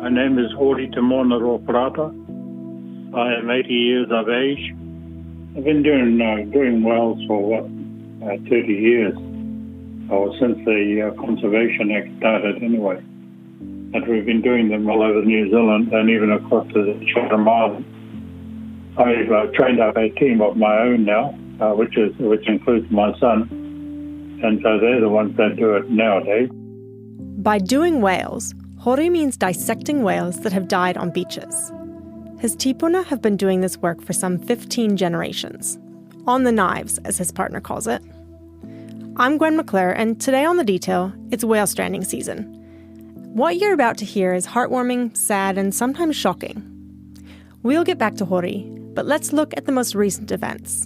My name is Hori Timona Roprata. I am 80 years of age. I've been doing wells for 30 years, or since the Conservation Act started anyway. But we've been doing them all over New Zealand and even across to the Chatham Islands. I've trained up a team of my own now, which includes my son, and so they're the ones that do it nowadays. By doing whales, Hori means dissecting whales that have died on beaches. His tipuna have been doing this work for some 15 generations. On the knives, as his partner calls it. I'm Gwen McClure, and today on The Detail, it's whale stranding season. What you're about to hear is heartwarming, sad, and sometimes shocking. We'll get back to Hori, but let's look at the most recent events.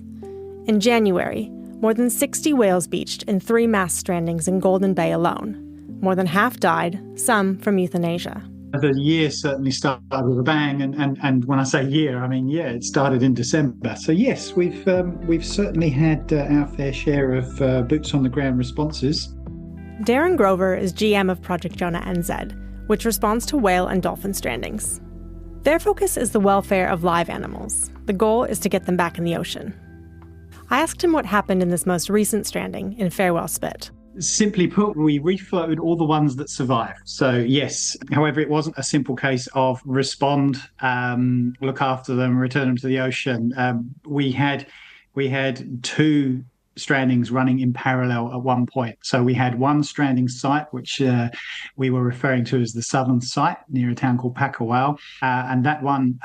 In January, more than 60 whales beached in 3 mass strandings in Golden Bay alone. More than half died, some from euthanasia. The year certainly started with a bang, and when I say year, I mean, it started in December. So yes, we've certainly had our fair share of boots on the ground responses. Darren Grover is GM of Project Jonah NZ, which responds to whale and dolphin strandings. Their focus is the welfare of live animals. The goal is to get them back in the ocean. I asked him what happened in this most recent stranding in Farewell Spit. Simply put, we refloated all the ones that survived. So yes, however, it wasn't a simple case of respond, look after them, return them to the ocean. We had 2 strandings running in parallel at one point. So we had one stranding site, which we were referring to as the southern site near a town called Pakawao, and that one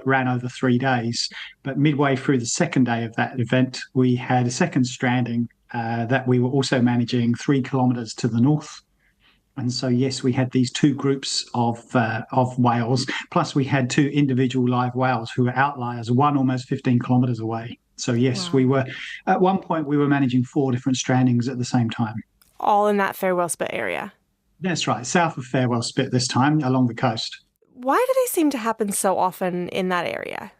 ran over 3 days. But midway through the second day of that event, we had a second stranding that we were also managing 3 kilometres to the north. And so, yes, we had these 2 groups of whales, plus we had 2 individual live whales who were outliers, one almost 15 kilometres away. So, yes, Wow. At one point, we were managing 4 different strandings at the same time. All in that Farewell Spit area. That's right, south of Farewell Spit this time, along the coast. Why do they seem to happen so often in that area?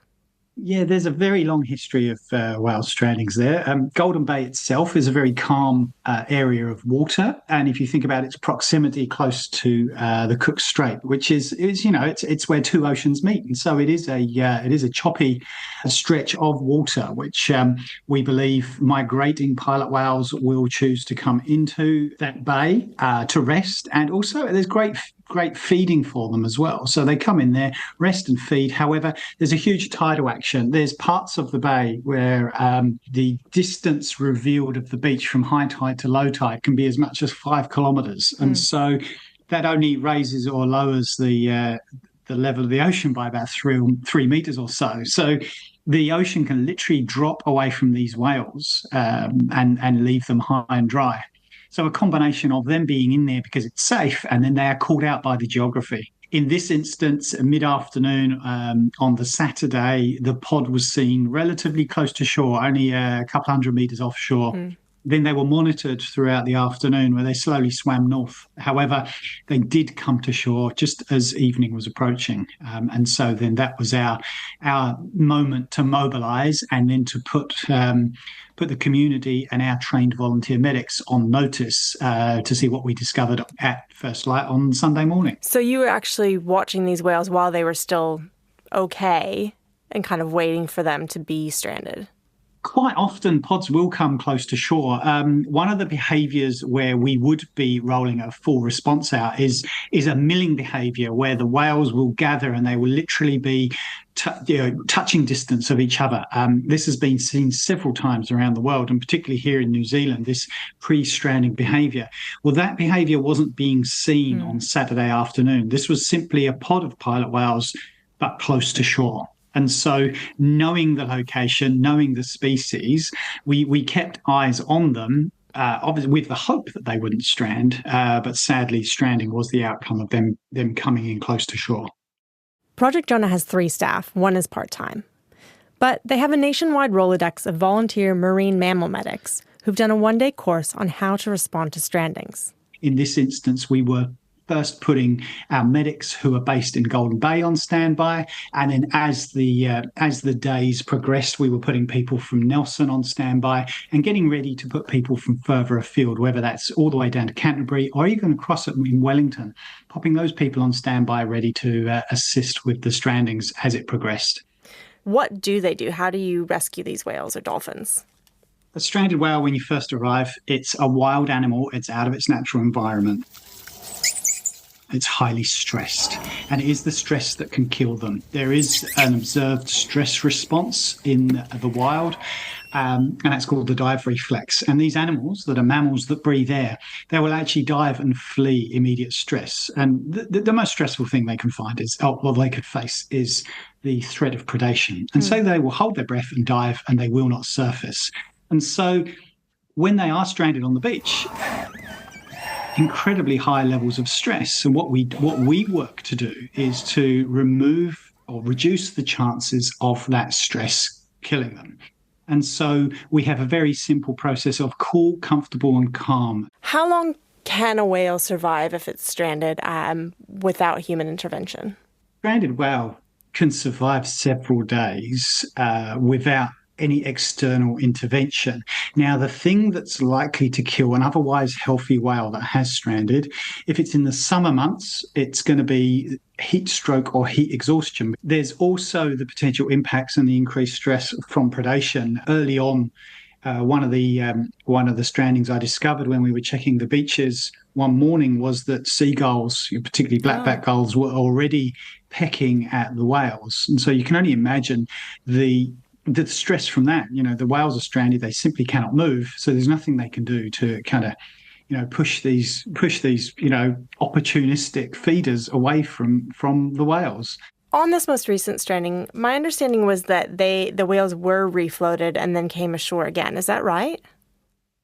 Yeah, there's a very long history of whale strandings there. Golden Bay itself is a very calm area of water, and if you think about its proximity close to the Cook Strait, which is it's where 2 oceans meet, and so it is a choppy stretch of water, which we believe migrating pilot whales will choose to come into that bay to rest, and also there's great feeding for them as well. So they come in there, rest and feed. However, there's a huge tidal action. There's parts of the bay where the distance revealed of the beach from high tide to low tide can be as much as 5 kilometres. And so that only raises or lowers the level of the ocean by about 3 metres or so. So the ocean can literally drop away from these whales and leave them high and dry. So a combination of them being in there because it's safe, and then they are called out by the geography. In this instance, mid-afternoon on the Saturday, the pod was seen relatively close to shore, only a couple hundred metres offshore. Then they were monitored throughout the afternoon where they slowly swam north. However, they did come to shore just as evening was approaching. And so then that was our moment to mobilise and then to put the community and our trained volunteer medics on notice to see what we discovered at first light on Sunday morning. So you were actually watching these whales while they were still okay and kind of waiting for them to be stranded? Quite often, pods will come close to shore. One of the behaviours where we would be rolling a full response out is a milling behaviour where the whales will gather and they will literally be touching distance of each other. This has been seen several times around the world, and particularly here in New Zealand, this pre-stranding behaviour. Well, that behaviour wasn't being seen on Saturday afternoon. This was simply a pod of pilot whales, but close to shore. And so knowing the location, knowing the species, we kept eyes on them, obviously with the hope that they wouldn't strand. But sadly, stranding was the outcome of them coming in close to shore. Project Jonah has 3 staff, 1 is part-time. But they have a nationwide Rolodex of volunteer marine mammal medics who've done a 1-day course on how to respond to strandings. In this instance, we were first putting our medics who are based in Golden Bay on standby, and then as the days progressed, we were putting people from Nelson on standby and getting ready to put people from further afield, whether that's all the way down to Canterbury or even across it in Wellington, popping those people on standby ready to assist with the strandings as it progressed. What do they do? How do you rescue these whales or dolphins? A stranded whale, when you first arrive, it's a wild animal. It's out of its natural environment. It's highly stressed, and it is the stress that can kill them. There is an observed stress response in the wild, and that's called the dive reflex. And these animals that are mammals that breathe air, they will actually dive and flee immediate stress. And the most stressful thing they can find they could face is the threat of predation. And so they will hold their breath and dive, and they will not surface. And so when they are stranded on the beach, incredibly high levels of stress. And what we work to do is to remove or reduce the chances of that stress killing them. And so we have a very simple process of cool, comfortable, and calm. How long can a whale survive if it's stranded without human intervention? Stranded whale can survive several days without any external intervention. Now, the thing that's likely to kill an otherwise healthy whale that has stranded, if it's in the summer months, it's going to be heat stroke or heat exhaustion. There's also the potential impacts and the increased stress from predation. Early on, one of the strandings I discovered when we were checking the beaches one morning was that seagulls, particularly blackback gulls, were already pecking at the whales. And so you can only imagine the stress from that. The whales are stranded, they simply cannot move, so there's nothing they can do to kind of push these opportunistic feeders away from the whales. On this most recent stranding, my understanding was that the whales were refloated and then came ashore again. Is that right?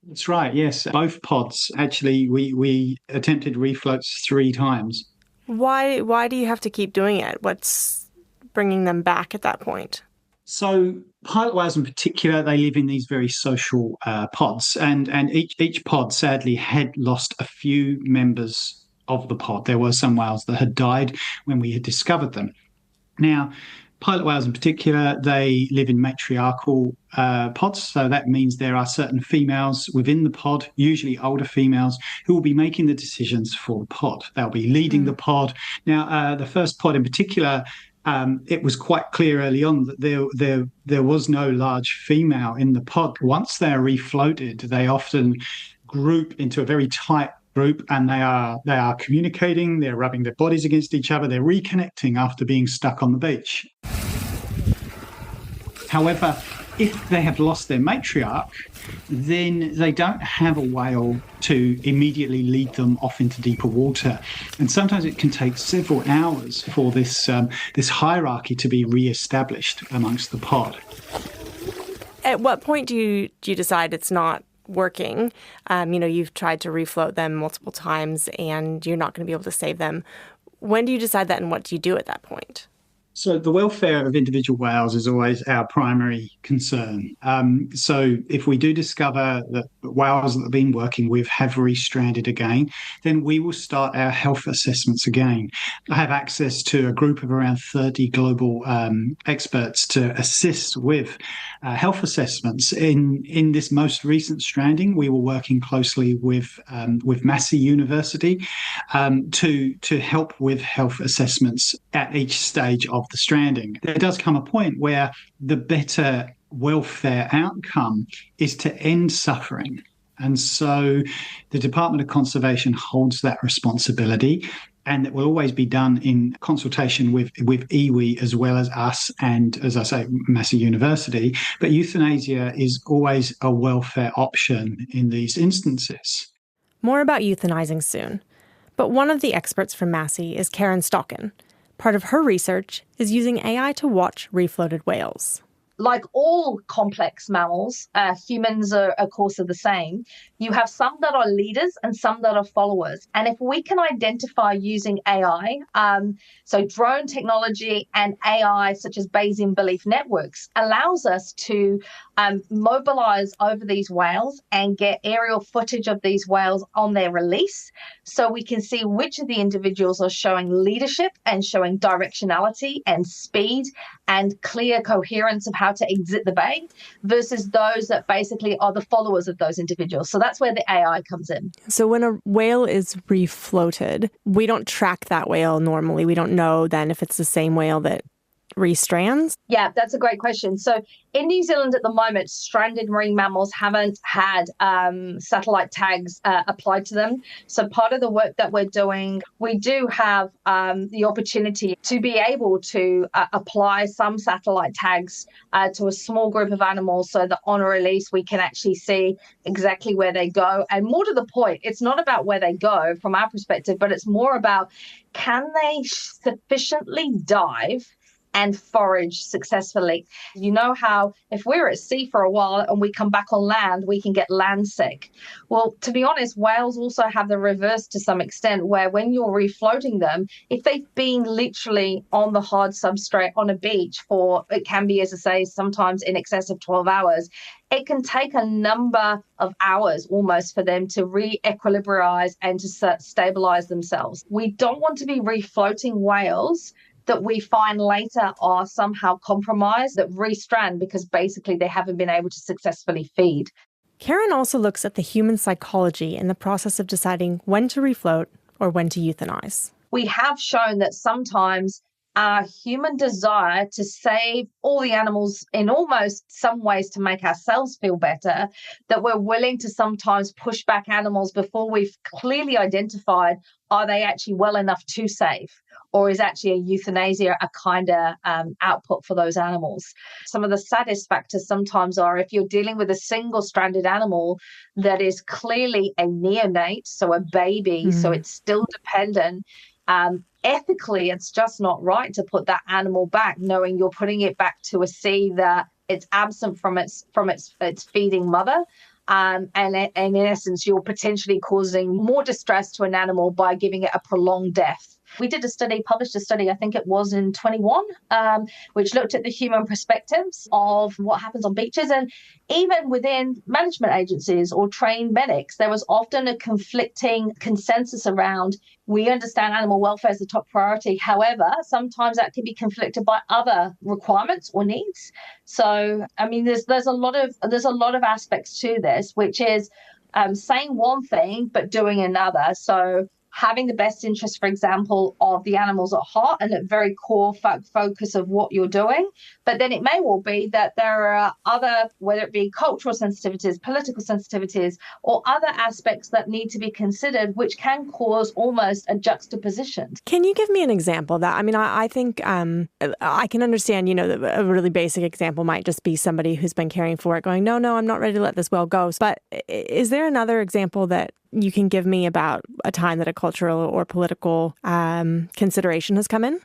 That's right, yes. Both pods, actually, we attempted refloats 3 times. Why do you have to keep doing it? What's bringing them back at that point? So pilot whales in particular, they live in these very social pods, and each pod sadly had lost a few members of the pod. There were some whales that had died when we had discovered them. Now, pilot whales in particular, they live in matriarchal pods, so that means there are certain females within the pod, usually older females, who will be making the decisions for the pod. They'll be leading the pod. Now, the first pod in particular, it was quite clear early on that there was no large female in the pod. Once they're refloated, they often group into a very tight group, and they are communicating, they're rubbing their bodies against each other, they're reconnecting after being stuck on the beach. However, if they have lost their matriarch, then they don't have a whale to immediately lead them off into deeper water. And sometimes it can take several hours for this hierarchy to be re-established amongst the pod. At what point do you decide it's not working? You've tried to refloat them multiple times and you're not going to be able to save them. When do you decide that, and what do you do at that point? So the welfare of individual whales is always our primary concern. So if we do discover that whales that have been working with have re-stranded again, then we will start our health assessments again. I have access to a group of around 30 global experts to assist with health assessments. In this most recent stranding, we were working closely with Massey University to help with health assessments at each stage of the stranding. There does come a point where the better welfare outcome is to end suffering. And so the Department of Conservation holds that responsibility, and it will always be done in consultation with iwi as well as us and, as I say, Massey University. But euthanasia is always a welfare option in these instances. More about euthanizing soon. But one of the experts from Massey is Karen Stockin. Part of her research is using AI to watch refloated whales. like all complex mammals, humans are, of course, are the same. You have some that are leaders and some that are followers. And if we can identify using AI, so drone technology and AI, such as Bayesian belief networks, allows us to mobilize over these whales and get aerial footage of these whales on their release, so we can see which of the individuals are showing leadership and showing directionality and speed and clear coherence of how to exit the bay versus those that basically are the followers of those individuals. So that's where the AI comes in. So when a whale is refloated, we don't track that whale normally. We don't know then if it's the same whale that restrands? Yeah, that's a great question. So in New Zealand at the moment, stranded marine mammals haven't had satellite tags applied to them. So part of the work that we're doing, we do have the opportunity to be able to apply some satellite tags to a small group of animals so that on a release we can actually see exactly where they go. And more to the point, it's not about where they go from our perspective, but it's more about, can they sufficiently dive and forage successfully? You know how if we're at sea for a while and we come back on land, we can get land sick. Well, to be honest, whales also have the reverse to some extent, where when you're refloating them, if they've been literally on the hard substrate on a beach for, it can be, as I say, sometimes in excess of 12 hours, it can take a number of hours almost for them to re-equilibrize and to stabilize themselves. We don't want to be refloating whales that we find later are somehow compromised, that restrand because basically they haven't been able to successfully feed. Karen also looks at the human psychology in the process of deciding when to refloat or when to euthanize. We have shown that sometimes our human desire to save all the animals in almost some ways to make ourselves feel better, that we're willing to sometimes push back animals before we've clearly identified, are they actually well enough to save? Or is actually a euthanasia a kind of output for those animals? Some of the saddest factors sometimes are if you're dealing with a single-stranded animal that is clearly a neonate, so a baby, so it's still dependent. Ethically, it's just not right to put that animal back, knowing you're putting it back to a sea that it's absent from its feeding mother. And in essence, you're potentially causing more distress to an animal by giving it a prolonged death. We did published a study, I think it was in 21, which looked at the human perspectives of what happens on beaches. And even within management agencies or trained medics, there was often a conflicting consensus around, we understand animal welfare is the top priority. However, sometimes that can be conflicted by other requirements or needs. So, I mean, there's a lot of aspects to this, which is saying one thing but doing another. So having the best interest, for example, of the animals at heart and at very core focus of what you're doing. But then it may well be that there are other, whether it be cultural sensitivities, political sensitivities, or other aspects that need to be considered, which can cause almost a juxtaposition. Can you give me an example of that? I mean, I think I can understand, a really basic example might just be somebody who's been caring for it going, no, I'm not ready to let this whale go. But is there another example that you can give me about a time that a cultural or political consideration has come in?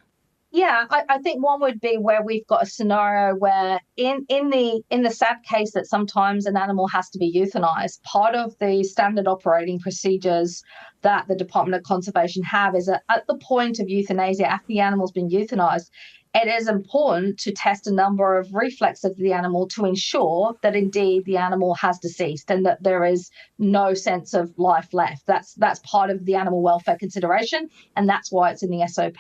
Yeah, I think one would be where we've got a scenario where in the sad case that sometimes an animal has to be euthanized, part of the standard operating procedures that the Department of Conservation have is that at the point of euthanasia, after the animal's been euthanized, it is important to test a number of reflexes of the animal to ensure that indeed the animal has deceased and that there is no sense of life left. That's part of the animal welfare consideration, and that's why it's in the SOP.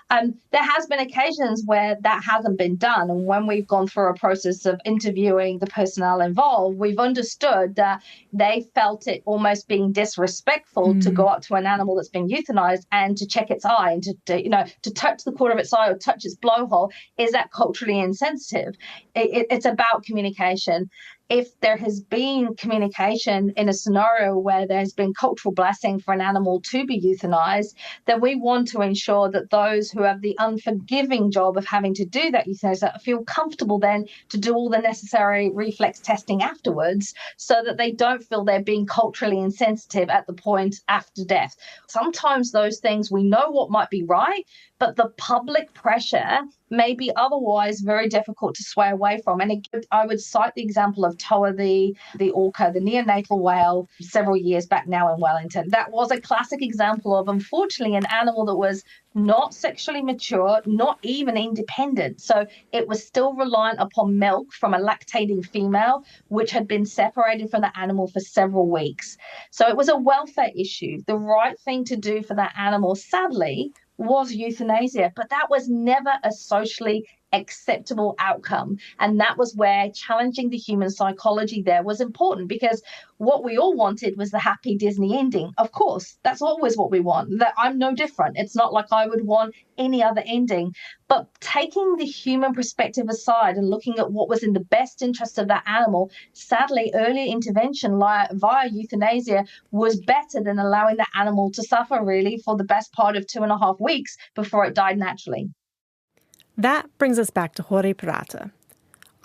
There has been occasions where that hasn't been done, and when we've gone through a process of interviewing the personnel involved, we've understood that they felt it almost being disrespectful to go up to an animal that's been euthanized and to check its eye and to touch the corner of its eye or touch its blowhole. Is that culturally insensitive? It's about communication. If there has been communication in a scenario where there's been cultural blessing for an animal to be euthanized, then we want to ensure that those who have the unforgiving job of having to do that euthanasia feel comfortable then to do all the necessary reflex testing afterwards so that they don't feel they're being culturally insensitive at the point after death. Sometimes those things, we know what might be right, but the public pressure maybe otherwise very difficult to sway away from. And I would cite the example of Toa, the orca, the neonatal whale, several years back now in Wellington. That was a classic example of, unfortunately, an animal that was not sexually mature, not even independent. So it was still reliant upon milk from a lactating female, which had been separated from the animal for several weeks. So it was a welfare issue. The right thing to do for that animal, sadly, was euthanasia, but that was never a socially acceptable outcome. And that was where challenging the human psychology there was important, because what we all wanted was the happy Disney ending. Of course, that's always what we want. That I'm no different. It's not like I would want any other ending. But taking the human perspective aside and looking at what was in the best interest of that animal, sadly, early intervention via euthanasia was better than allowing the animal to suffer really for the best part of 2.5 weeks before it died naturally. That brings us back to Jorge Perata.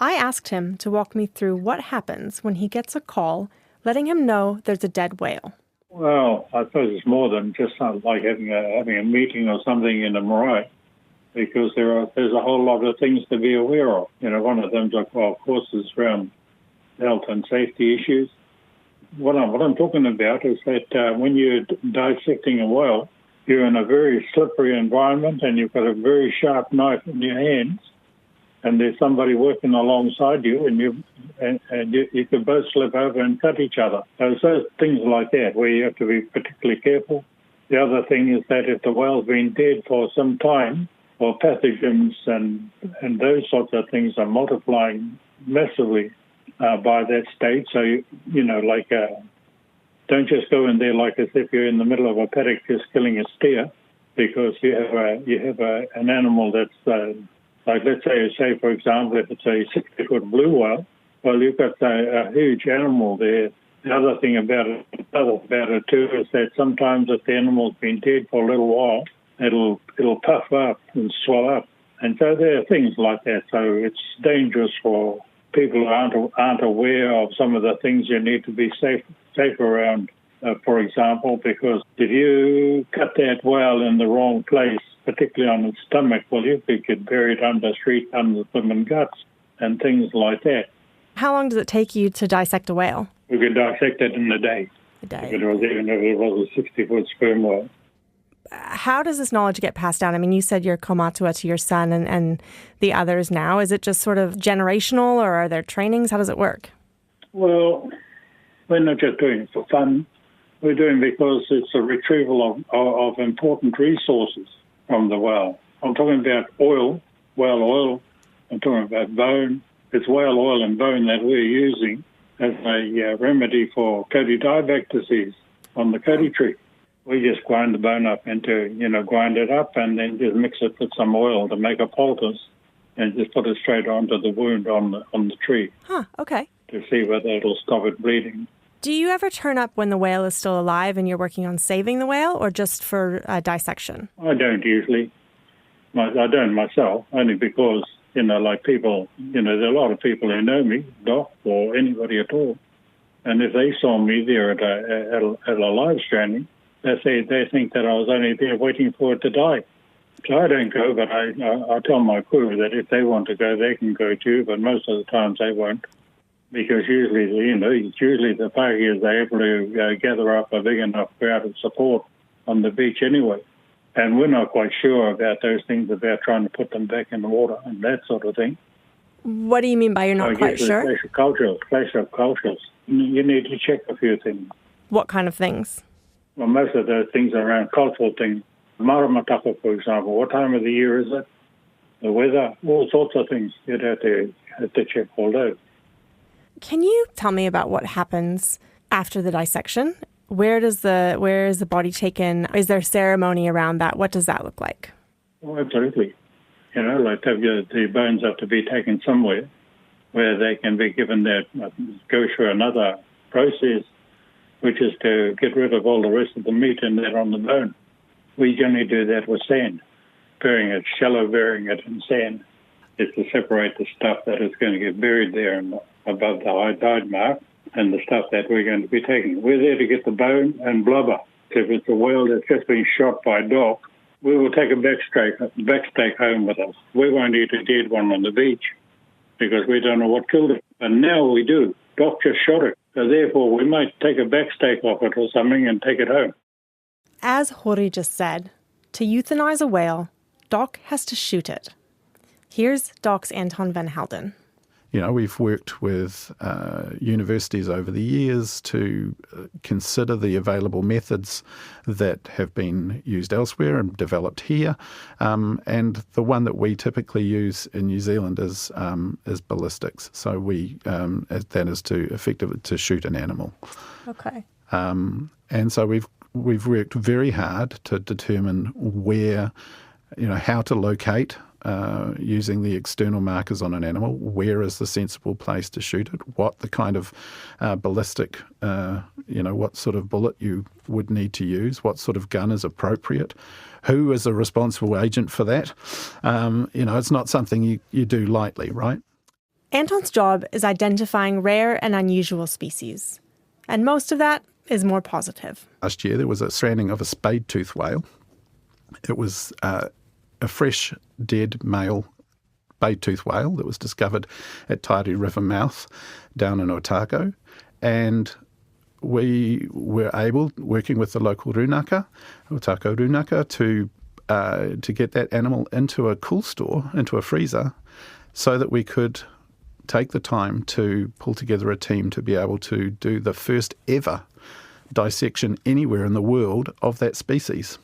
I asked him to walk me through what happens when he gets a call letting him know there's a dead whale. Well, I suppose it's more than just like having a meeting or something in a marae, because there's a whole lot of things to be aware of. One of them, of course, is around health and safety issues. What I'm talking about is that when you're dissecting a whale, you're in a very slippery environment and you've got a very sharp knife in your hands, and there's somebody working alongside you, and you could both slip over and cut each other. So things like that where you have to be particularly careful. The other thing is that if the whale's been dead for some time, or pathogens and those sorts of things are multiplying massively by that stage. So, don't just go in there like as if you're in the middle of a paddock just killing a steer, because you have an animal that's like, let's say for example, if it's a 60-foot blue whale, well, you've got a huge animal there. The other thing about it too is that sometimes if the animal's been dead for a little while, it'll puff up and swell up, and so there are things like that. So it's dangerous for people who aren't aware of some of the things you need to be safe around, for example, because if you cut that whale in the wrong place, particularly on its stomach, well, you could get buried under the guts and things like that. How long does it take you to dissect a whale? We could dissect it in a day. Even if it was a 60-foot sperm whale. How does this knowledge get passed down? I mean, you said you're kaumatua to your son and the others now. Is it just sort of generational, or are there trainings? How does it work? Well, we're not just doing it for fun. We're doing it because it's a retrieval of important resources from the whale. I'm talking about whale oil. I'm talking about bone. It's whale oil and bone that we're using as a remedy for Cody dieback disease on the Cody tree. We just grind the bone up grind it up and then just mix it with some oil to make a poultice and just put it straight onto the wound on the tree. Huh, okay. To see whether it'll stop it bleeding. Do you ever turn up when the whale is still alive and you're working on saving the whale, or just for dissection? I don't usually. I don't myself, only because, like people, there are a lot of people who know me, Doc, or anybody at all. And if they saw me there at a live stranding, they think that I was only there waiting for it to die. So I don't go, but I tell my crew that if they want to go, they can go too, but most of the times they won't. Because usually the whāhias are able to gather up a big enough crowd of support on the beach anyway. And we're not quite sure about those things, about trying to put them back in the water and that sort of thing. What do you mean by you're not quite sure? Clash of cultures. You need to check a few things. What kind of things? Well, most of those things are around cultural things. Maramataka, for example, what time of the year is it? The weather, all sorts of things. You'd have to check all those. Can you tell me about what happens after the dissection? Where is the body taken? Is there ceremony around that? What does that look like? Oh, absolutely. Like the bones have to be taken somewhere where they can be given go through another process, which is to get rid of all the rest of the meat in there on the bone. We generally do that with sand, shallow burying it in sand, is to separate the stuff that is going to get buried there above the high tide mark and the stuff that we're going to be taking. We're there to get the bone and blubber. If it's a whale that's just been shot by dog, we will take a backstake home with us. We won't eat a dead one on the beach because we don't know what killed it. And now we do. Doc just shot it. So therefore, we might take a backstake off it or something and take it home. As Hori just said, to euthanize a whale, Doc has to shoot it. Here's Doc's Anton van Helden. You know, we've worked with universities over the years to consider the available methods that have been used elsewhere and developed here. And the one that we typically use in New Zealand is ballistics. So that is to shoot an animal. Okay. And so we've worked very hard to determine where, how to locate using the external markers on an animal, where is the sensible place to shoot it, what the kind of ballistic, what sort of bullet you would need to use, what sort of gun is appropriate, who is a responsible agent for that. It's not something you do lightly, right? Anton's job is identifying rare and unusual species, and most of that is more positive. Last year there was a stranding of a spade-tooth whale. It was a fresh, dead male spade-tooth whale that was discovered at Tairi River mouth down in Otago. And we were able, working with the local runaka, Otago runaka, to get that animal into a cool store, into a freezer, so that we could take the time to pull together a team to be able to do the first ever dissection anywhere in the world of that species.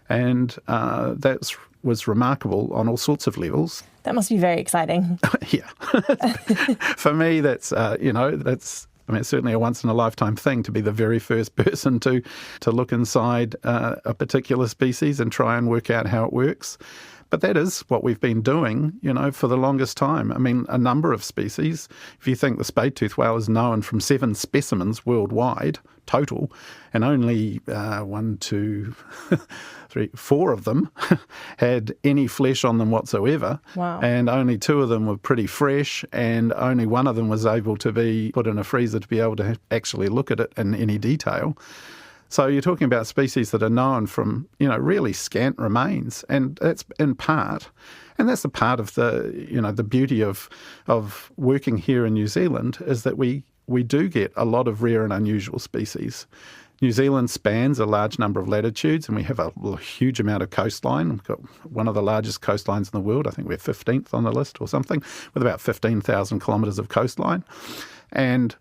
And that was remarkable on all sorts of levels. That must be very exciting. Yeah. For me, that's certainly a once-in-a-lifetime thing to be the very first person to look inside a particular species and try and work out how it works. But that is what we've been doing, for the longest time. I mean, a number of species. If you think the spade-tooth whale is known from 7 specimens worldwide total, and only 1, 2, 3, 4 of them had any flesh on them whatsoever. Wow. And only 2 of them were pretty fresh, and only 1 of them was able to be put in a freezer to be able to actually look at it in any detail. So you're talking about species that are known from, really scant remains, and that's in part, and that's the part of the beauty of working here in New Zealand, is that we do get a lot of rare and unusual species. New Zealand spans a large number of latitudes, and we have a huge amount of coastline. We've got one of the largest coastlines in the world. I think we're 15th on the list or something, with about 15,000 kilometres of coastline. And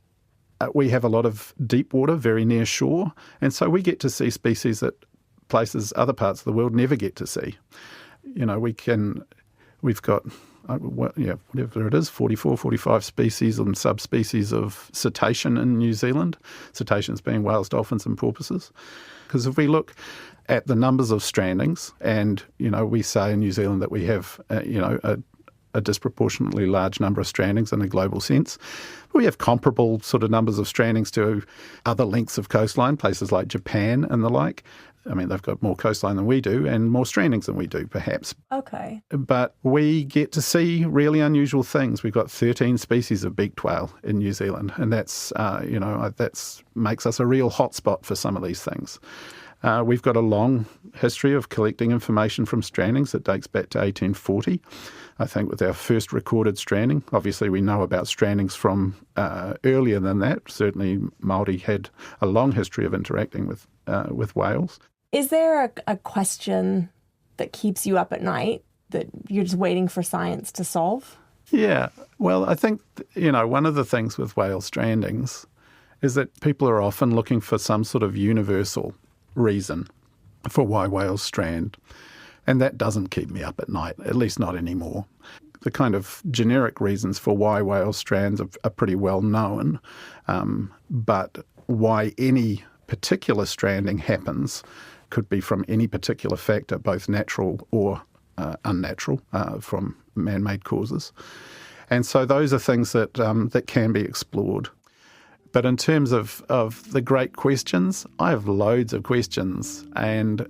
we have a lot of deep water very near shore, and so we get to see species that other parts of the world never get to see. We've got, whatever it is, 44, 45 species and subspecies of cetacean in New Zealand, cetaceans being whales, dolphins and porpoises. Because if we look at the numbers of strandings, and, we say in New Zealand that we have, a disproportionately large number of strandings in a global sense. We have comparable sort of numbers of strandings to other lengths of coastline, places like Japan and the like. I mean, they've got more coastline than we do and more strandings than we do, perhaps. Okay. But we get to see really unusual things. We've got 13 species of beaked whale in New Zealand, and that's makes us a real hotspot for some of these things. We've got a long history of collecting information from strandings that dates back to 1840. I think with our first recorded stranding. Obviously, we know about strandings from earlier than that. Certainly, Māori had a long history of interacting with whales. Is there a question that keeps you up at night that you're just waiting for science to solve? Yeah. Well, I think, one of the things with whale strandings is that people are often looking for some sort of universal reason for why whales strand. And that doesn't keep me up at night, at least not anymore. The kind of generic reasons for why whale strands are pretty well known, but why any particular stranding happens could be from any particular factor, both natural or unnatural, from man-made causes. And so those are things that can be explored. But in terms of the great questions, I have loads of questions, and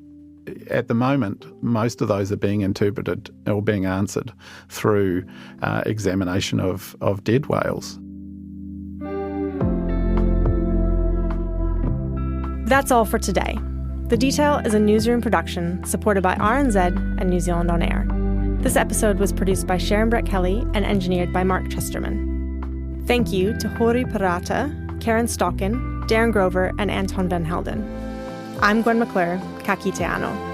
at the moment, most of those are being interpreted or being answered through examination of dead whales. That's all for today. The Detail is a newsroom production supported by RNZ and New Zealand On Air. This episode was produced by Sharon Brett Kelly and engineered by Mark Chesterman. Thank you to Hori Parata, Karen Stockin, Darren Grover, and Anton Van Helden. I'm Gwen McClure. Ka kite anō.